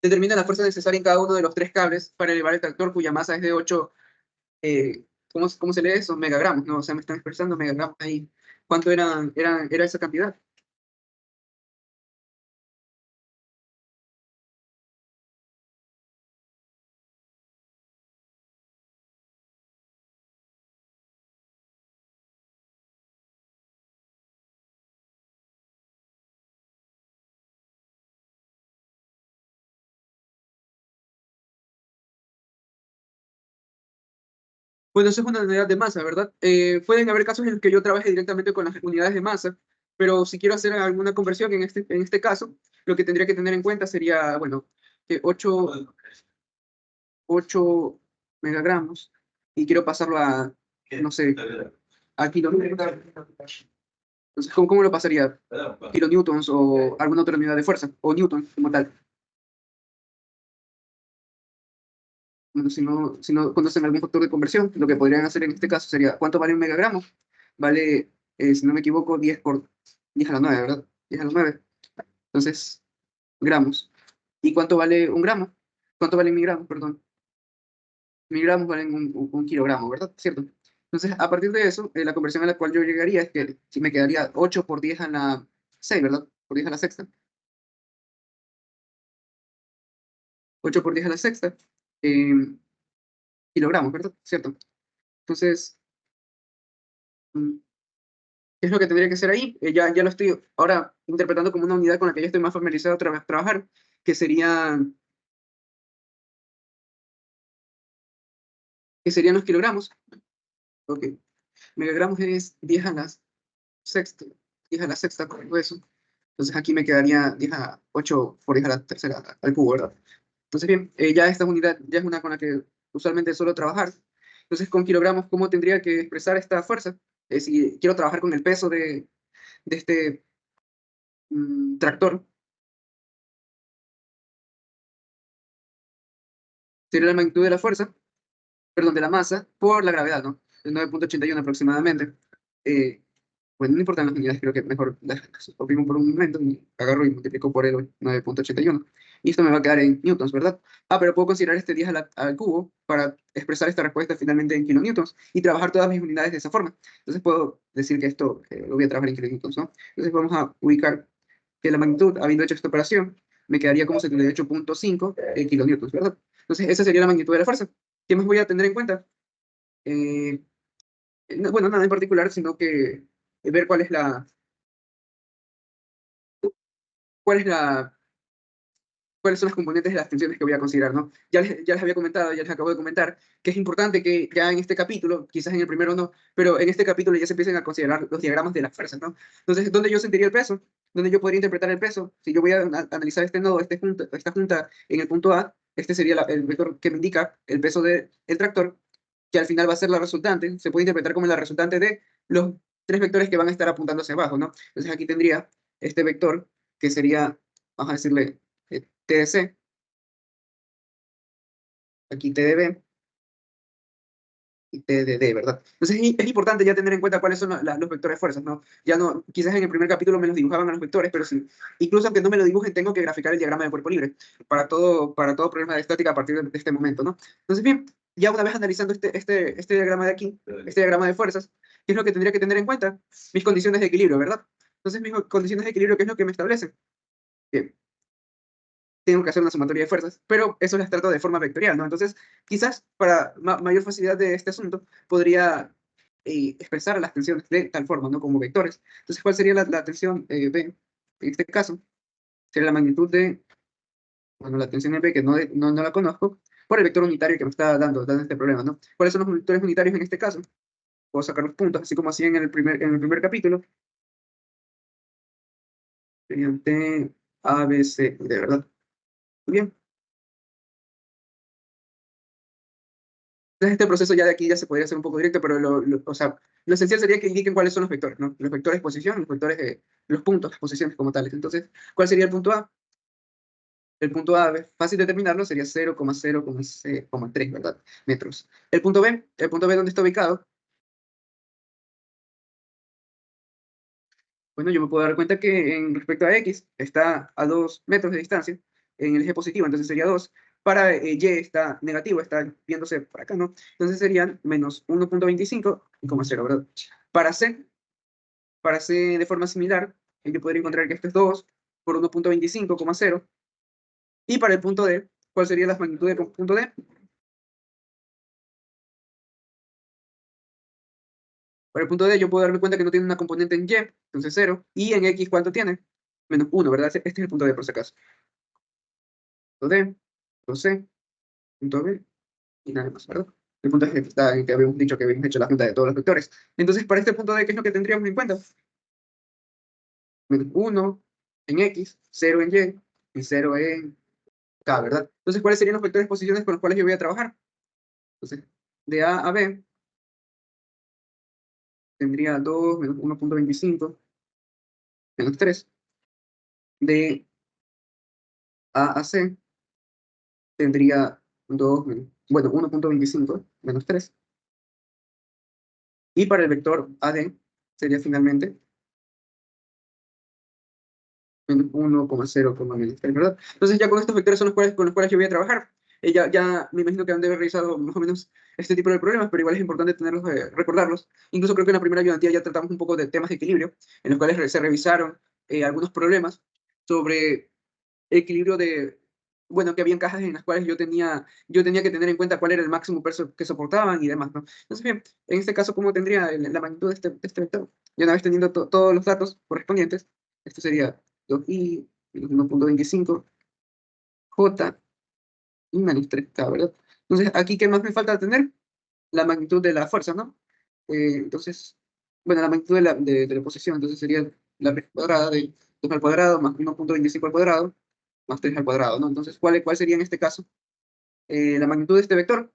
Determina la fuerza necesaria en cada uno de los tres cables para elevar el tractor cuya masa es de 8, ¿cómo se lee eso? Megagramos, ¿no? O sea, me están expresando megagramos ahí. ¿Cuánto era esa cantidad? Bueno, eso es una unidad de masa, ¿verdad? Pueden haber casos en los que yo trabaje directamente con las unidades de masa, pero si quiero hacer alguna conversión en este caso, lo que tendría que tener en cuenta sería, bueno, que 8 megagramos y quiero pasarlo a, no sé, a kilonewtons. Entonces, ¿cómo lo pasaría? ¿Kilonewtons o alguna otra unidad de fuerza? ¿O newton como tal? Bueno, si no conocen algún factor de conversión, lo que podrían hacer en este caso sería, ¿cuánto vale un megagramo? Vale, si no me equivoco, 10 por 10 a la 9, ¿verdad? 10 a la 9. Entonces, gramos. ¿Y cuánto vale un gramo? ¿Cuánto vale mi gramo? Perdón. Miligramos valen un kilogramo, ¿verdad? ¿Cierto? Entonces, a partir de eso, la conversión a la cual yo llegaría es que si me quedaría 8 por 10 a la 6, ¿verdad? Por 10 a la sexta. 8 por 10 a la sexta. eh, kilogramos, ¿verdad? ¿Cierto? Entonces, mm, ¿qué es lo que tendría que ser ahí? Ya lo estoy ahora interpretando como una unidad con la que ya estoy más familiarizado a trabajar, que serían los kilogramos. Ok. Megagramos es 10 a la sexta. 10 a la sexta, correcto eso. Entonces aquí me quedaría 10 a 8 por 10 a la tercera al cubo, ¿verdad? Entonces bien, ya esta unidad ya es una con la que usualmente suelo trabajar. Entonces con kilogramos, ¿cómo tendría que expresar esta fuerza? Si quiero trabajar con el peso de este tractor, sería la magnitud de la fuerza, perdón, de la masa por la gravedad, ¿no? El 9,81 aproximadamente. Eh, bueno, no importan las unidades, creo que mejor las oprimo por un momento y agarro y multiplico por el 9,81. Y esto me va a quedar en newtons, ¿verdad? Pero puedo considerar este 10 al cubo para expresar esta respuesta finalmente en kilonewtons y trabajar todas mis unidades de esa forma. Entonces puedo decir que esto lo voy a trabajar en kilonewtons, ¿no? Entonces vamos a ubicar que la magnitud, habiendo hecho esta operación, me quedaría como 78,5 kilonewtons, ¿verdad? Entonces esa sería la magnitud de la fuerza. ¿Qué más voy a tener en cuenta? Eh, bueno, nada en particular, sino que ver cuál es la, cuáles son las componentes de las tensiones que voy a considerar, ¿no? Ya les había comentado, ya les acabo de comentar, que es importante que ya en este capítulo, quizás en el primero no, pero en este capítulo ya se empiecen a considerar los diagramas de las fuerzas, ¿no? Entonces, ¿dónde yo sentiría el peso? ¿Dónde yo podría interpretar el peso? Si yo voy a analizar este nodo, esta junta en el punto A, este sería el vector que me indica el peso del tractor, que al final va a ser la resultante, se puede interpretar como la resultante de los tres vectores que van a estar apuntando hacia abajo, ¿no? Entonces aquí tendría este vector que sería, vamos a decirle, TDC, aquí TDB y TDD, ¿verdad? Entonces es importante ya tener en cuenta cuáles son los vectores de fuerzas, ¿no? Ya no, quizás en el primer capítulo me los dibujaban a los vectores, pero sí, incluso aunque no me lo dibujen, tengo que graficar el diagrama de cuerpo libre para todo problema de estática a partir de este momento, ¿no? Entonces, bien, ya una vez analizando este diagrama de aquí, este diagrama de fuerzas, ¿qué es lo que tendría que tener en cuenta? Mis condiciones de equilibrio, ¿verdad? Entonces, mis condiciones de equilibrio, ¿qué es lo que me establecen? Que tengo que hacer una sumatoria de fuerzas, pero eso las trato de forma vectorial, ¿no? Entonces, quizás para mayor facilidad de este asunto, podría expresar las tensiones de tal forma, ¿no? Como vectores. Entonces, ¿cuál sería la tensión B? En este caso, sería la magnitud de, bueno, la tensión en B, que no la conozco, por el vector unitario que me está dando este problema, ¿no? ¿Cuáles son los vectores unitarios en este caso? Puedo sacar los puntos, así como hacía en el primer capítulo. Serían T, A, B, C, de verdad. Muy bien. Entonces, este proceso ya de aquí ya se podría hacer un poco directo, pero o sea, lo esencial sería que indiquen cuáles son los vectores, ¿no? Los vectores de posición, los vectores de los puntos, las posiciones como tales. Entonces, ¿cuál sería el punto A? El punto A, fácil determinarlo, sería 0,0,3, ¿verdad? Metros. El punto B, ¿dónde está ubicado? Bueno, yo me puedo dar cuenta que en respecto a X está a 2 metros de distancia. en el eje positivo, entonces sería 2. Para y está negativo, está viéndose por acá, ¿no? Entonces serían menos 1.25 y como 0, ¿verdad? Para C de forma similar, yo podría encontrar que esto es 2 por 1.25, 0. Y para el punto D, ¿cuál sería la magnitud del punto D? Para el punto D yo puedo darme cuenta que no tiene una componente en Y, entonces 0. Y en X, ¿cuánto tiene? Menos 1, ¿verdad? Este es el punto D, por si acaso. Punto D, punto C, punto B, y nada más, ¿verdad? El punto es que está en que habíamos dicho que habíamos hecho la junta de todos los vectores. Entonces, para este punto D, ¿qué es lo que tendríamos en cuenta? Menos 1 en X, 0 en Y 0 en K, ¿verdad? Entonces, ¿cuáles serían los vectores de posiciones con los cuales yo voy a trabajar? Entonces, de A a B tendría 2 menos 1.25 menos 3. De A a C tendría 2, bueno, 1.25 menos 3. Y para el vector AD sería finalmente menos 1,0,3, ¿verdad? Entonces ya con estos vectores son con los cuales yo voy a trabajar. Ya me imagino que han de haber revisado más o menos este tipo de problemas, pero igual es importante tenerlos, recordarlos. Incluso creo que en la primera ayudantía ya tratamos un poco de temas de equilibrio, en los cuales se revisaron algunos problemas sobre equilibrio de, bueno, que habían cajas en las cuales yo tenía que tener en cuenta cuál era el máximo peso que soportaban y demás, ¿no? Entonces, bien, en este caso, ¿cómo tendría la magnitud de este vector? Y una vez teniendo todos los datos correspondientes, esto sería 2i menos 1.25 j y menos 3k, ¿verdad? Entonces, aquí, ¿qué más me falta tener? La magnitud de la fuerza, ¿no? Entonces, bueno, la magnitud de la posición, entonces sería la raíz cuadrada de 2 al cuadrado más 1.25 al cuadrado más 3 al cuadrado, ¿no? Entonces, ¿cuál sería en este caso la magnitud de este vector?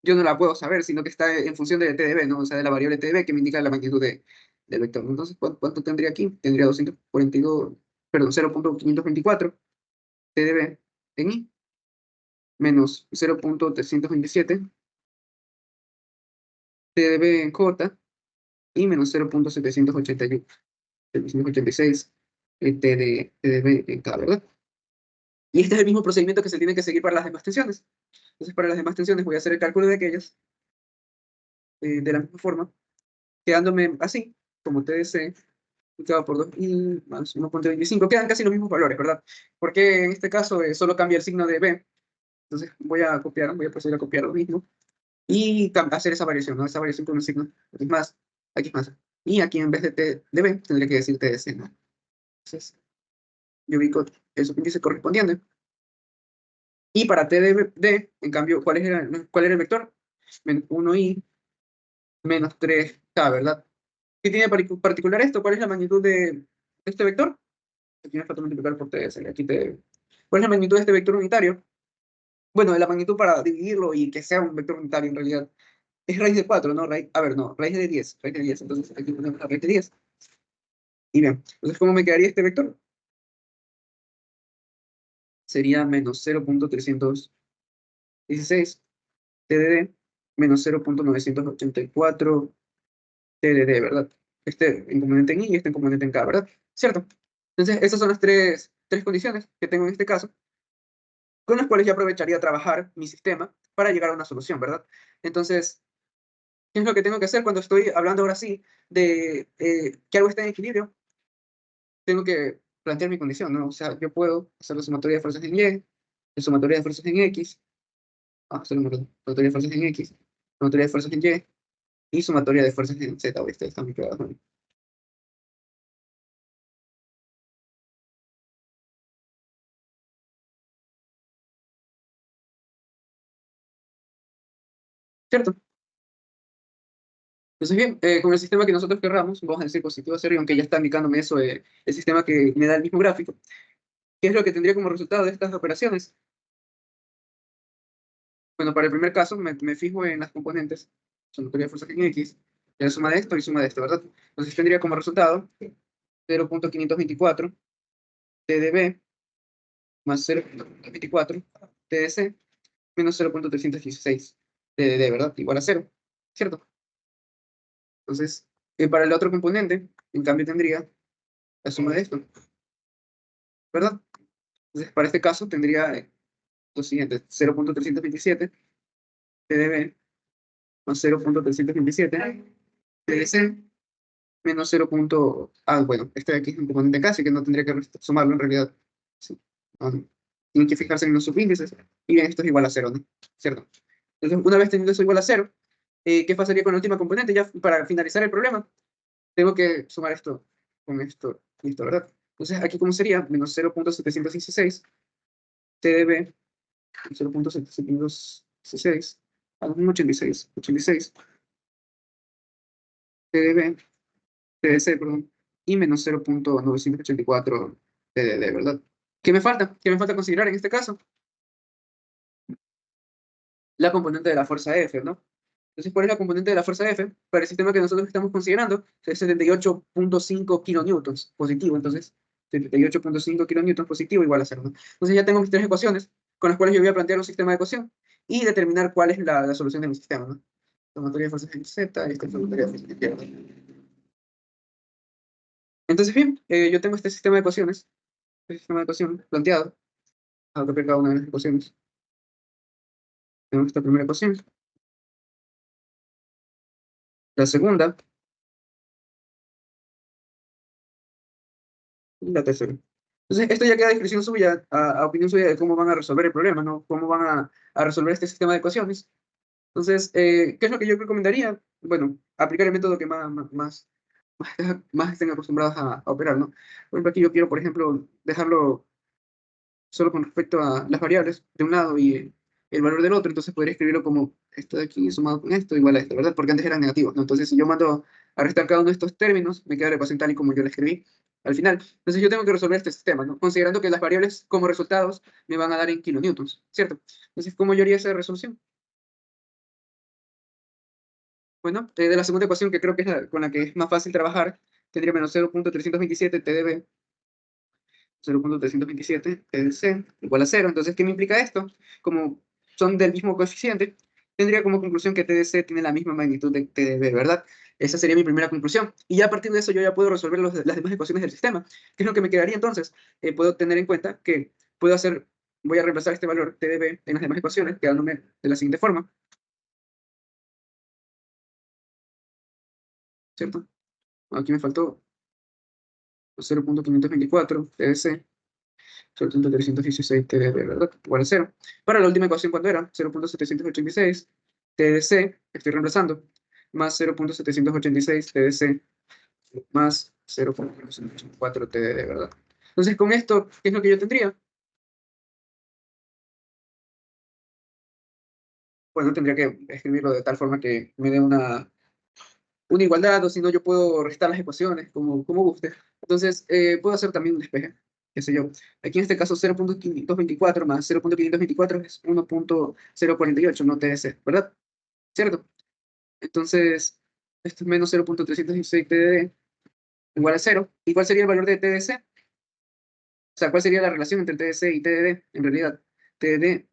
Yo no la puedo saber, sino que está en función de TDB, ¿no? O sea, de la variable TDB que me indica la magnitud del vector. Entonces, ¿cuánto tendría aquí? Tendría 242, perdón, 0.524 TDB en I, menos 0.327 TDB en J, y menos 0.786 TDB en K, ¿verdad? Y este es el mismo procedimiento que se tiene que seguir para las demás tensiones. Entonces, para las demás tensiones voy a hacer el cálculo de aquellas de la misma forma, quedándome así, como TDC, multiplicado por 2i más 1.25, quedan casi los mismos valores, ¿verdad? Porque en este caso solo cambia el signo de B. Entonces voy a proceder a copiar lo mismo y hacer esa variación, ¿no? Esa variación con un signo. Aquí es más. Y aquí en vez de B tendría que decir TDC, ¿no? Entonces, yo ubico el subíndice correspondiente. Y para T de D, en cambio, ¿cuál era el vector? Menos 1i menos 3k, ¿verdad? ¿Qué tiene particular esto? ¿Cuál es la magnitud de este vector? Aquí me falta multiplicar por TS, ¿cuál es la magnitud de este vector unitario? Bueno, la magnitud para dividirlo y que sea un vector unitario en realidad es raíz de 4, ¿no? A ver, no, raíz de 10. Entonces aquí ponemos la raíz de 10. Y bien, entonces, ¿cómo me quedaría este vector? Sería menos 0.316 TDD menos 0.984 TDD, ¿verdad? Este en componente en I y este en componente en K, ¿verdad? ¿Cierto? Entonces, esas son las tres condiciones que tengo en este caso, con las cuales yo aprovecharía trabajar mi sistema para llegar a una solución, ¿verdad? Entonces, ¿qué es lo que tengo que hacer cuando estoy hablando ahora sí de que algo está en equilibrio? Tengo que plantear mi condición, ¿no? O sea, yo puedo hacer la sumatoria de fuerzas en Y, la sumatoria de fuerzas en X, sumatoria de fuerzas en X, sumatoria de fuerzas en Y sumatoria de fuerzas en Z, o está muy pegado, ¿no? ¿Cierto? Entonces, bien, con el sistema que nosotros querramos, vamos a decir positivo hacia arriba, aunque ya está indicándome eso, el sistema que me da el mismo gráfico. ¿Qué es lo que tendría como resultado de estas operaciones? Bueno, para el primer caso me fijo en las componentes, sumatoria de fuerzas en X, la suma de esto y suma de esto, ¿verdad? Entonces tendría como resultado 0.524 TdB más 0.24 TdC menos 0.316 TdD, ¿verdad? Igual a 0, ¿cierto? Entonces, para el otro componente, en cambio tendría la suma de esto, ¿verdad? Entonces, para este caso tendría lo siguiente, 0.327 TdB más 0.327 TdC menos 0. Bueno, este de aquí es un componente casi que no tendría que sumarlo en realidad. Sí. Tienen que fijarse en los subíndices. Y bien, esto es igual a 0, ¿no? ¿Cierto? Entonces, una vez teniendo eso igual a 0, ¿qué pasaría con la última componente? Ya para finalizar el problema, tengo que sumar esto con esto y esto, ¿verdad? Entonces, aquí, ¿cómo sería? Menos 0.716 TdB, 0.716, a 86 TdB, TdC, perdón, y menos 0.984 TdD, ¿verdad? ¿Qué me falta? ¿Qué me falta considerar en este caso? La componente de la fuerza F, ¿no? Entonces, ¿cuál es la componente de la fuerza F? Para el sistema que nosotros estamos considerando, es 78.5 kilonewtons positivo. Entonces, 78.5 kilonewtons positivo igual a 0, ¿no? Entonces ya tengo mis tres ecuaciones con las cuales yo voy a plantear un sistema de ecuación y determinar cuál es la solución de mi sistema, ¿no? Sumatoria de fuerzas en Z, esta es sumatoria de fuerzas en Y. Entonces, bien, yo tengo este sistema de ecuaciones, este sistema de ecuación planteado. A copiar cada una de las ecuaciones. Tenemos esta primera ecuación. La segunda y la tercera. Entonces, esto ya queda a discreción suya, a opinión suya de cómo van a resolver el problema, ¿no? Cómo van a resolver este sistema de ecuaciones. Entonces, ¿qué es lo que yo recomendaría? Bueno, aplicar el método que más estén acostumbrados a operar, ¿no? Por ejemplo, aquí yo quiero, por ejemplo, dejarlo solo con respecto a las variables de un lado y el valor del otro, entonces podría escribirlo como esto de aquí sumado con esto igual a esto, ¿verdad? Porque antes eran negativos, ¿no? Entonces, si yo mando a restar cada uno de estos términos, me queda la ecuación tal y como yo la escribí al final. Entonces, yo tengo que resolver este sistema, ¿no? Considerando que las variables como resultados me van a dar en kilonewtons, ¿cierto? Entonces, ¿cómo yo haría esa resolución? Bueno, de la segunda ecuación, que creo que es con la que es más fácil trabajar, tendría menos 0.327 TdB, 0.327 TdC igual a 0. Entonces, ¿qué me implica esto? Como son del mismo coeficiente, tendría como conclusión que TdC tiene la misma magnitud de TdB, ¿verdad? Esa sería mi primera conclusión. Y ya a partir de eso yo ya puedo resolver las demás ecuaciones del sistema. ¿Qué es lo que me quedaría entonces? Puedo tener en cuenta que voy a reemplazar este valor TdB en las demás ecuaciones, quedándome de la siguiente forma, ¿cierto? Aquí me faltó 0.524 TdC, 0.316 TdB, ¿verdad? Igual a 0. Para la última ecuación, ¿cuándo era? 0.786 TdC, estoy reemplazando, más 0.786 TdC, más 0.4 TdD, ¿verdad? Entonces, con esto, ¿qué es lo que yo tendría? Bueno, tendría que escribirlo de tal forma que me dé una igualdad, o si no, yo puedo restar las ecuaciones, como guste. Entonces, puedo hacer también un despeje, qué sé yo. Aquí en este caso, 0.524 más 0.524 es 1.048, no TS, ¿verdad? ¿Cierto? Entonces, esto es menos 0.316 TDD igual a 0. ¿Y cuál sería el valor de TDC? O sea, ¿cuál sería la relación entre TDC y TDD? En realidad, TDD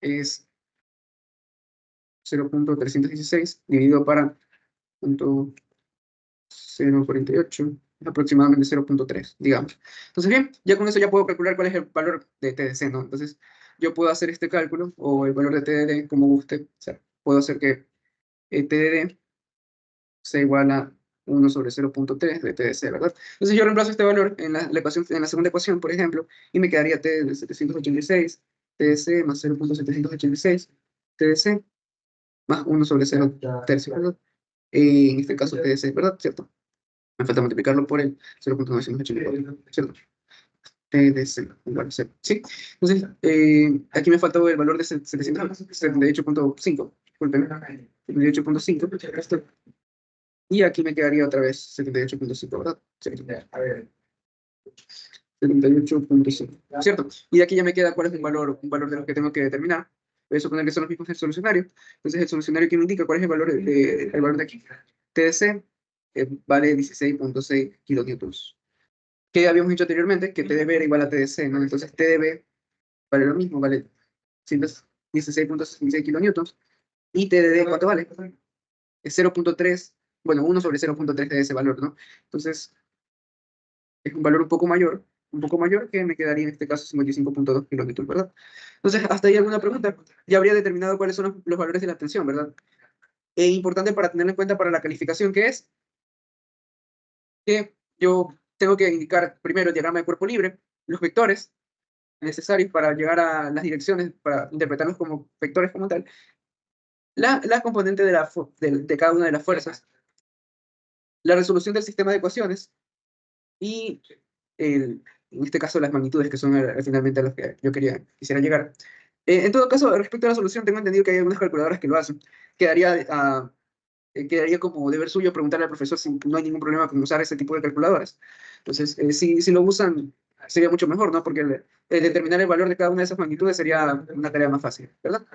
es 0.316 dividido para 0.48, aproximadamente 0.3, digamos. Entonces, bien, ya con eso ya puedo calcular cuál es el valor de TDC, ¿no? Entonces, yo puedo hacer este cálculo, o el valor de TDD, como guste. O sea, puedo hacer que TDD sea igual a 1/0.3 de TDC, ¿verdad? Entonces, yo reemplazo este valor en la ecuación, en la segunda ecuación, por ejemplo, y me quedaría T de 786, TDC más 0.786, TDC más 1/0 tercio, ¿verdad? En este caso TDC, ¿verdad? ¿Cierto? Me falta multiplicarlo por el 0.984, ¿cierto? TDC igual a 0, ¿sí? Entonces, aquí me faltó el valor de 778.5, disculpen, 78.5, y aquí me quedaría otra vez 78.5, ¿verdad? Sí. A ver. 78.5, ¿cierto? Y de aquí ya me queda cuál es un valor de los que tengo que determinar. Voy a suponer que son los mismos del solucionario. Entonces, el solucionario que me indica cuál es el valor de aquí. TDC vale 16.6 kilonewtons. Que habíamos dicho anteriormente que TDB era igual a TDC, ¿no? Entonces, TDB vale lo mismo, vale 16.66 kilonewtons. Y TDD, ¿cuánto vale? Es 0.3, bueno, 1/0.3 de ese valor, ¿no? Entonces, es un valor un poco mayor, un poco mayor, que me quedaría en este caso 55,2 kilómetros, ¿verdad? Entonces, hasta ahí alguna pregunta. Ya habría determinado cuáles son los valores de la tensión, ¿verdad? E importante para tenerlo en cuenta para la calificación, que es que yo tengo que indicar primero el diagrama de cuerpo libre, los vectores necesarios para llegar a las direcciones, para interpretarlos como vectores como tal, la componente de cada una de las fuerzas, la resolución del sistema de ecuaciones y, en este caso, las magnitudes, que son finalmente a las que yo quisiera llegar. En todo caso, respecto a la solución, tengo entendido que hay algunas calculadoras que lo hacen. Quedaría, quedaría como deber suyo preguntarle al profesor si no hay ningún problema con usar ese tipo de calculadoras. Entonces, si lo usan, sería mucho mejor, ¿no? Porque determinar el valor de cada una de esas magnitudes sería una tarea más fácil, ¿verdad?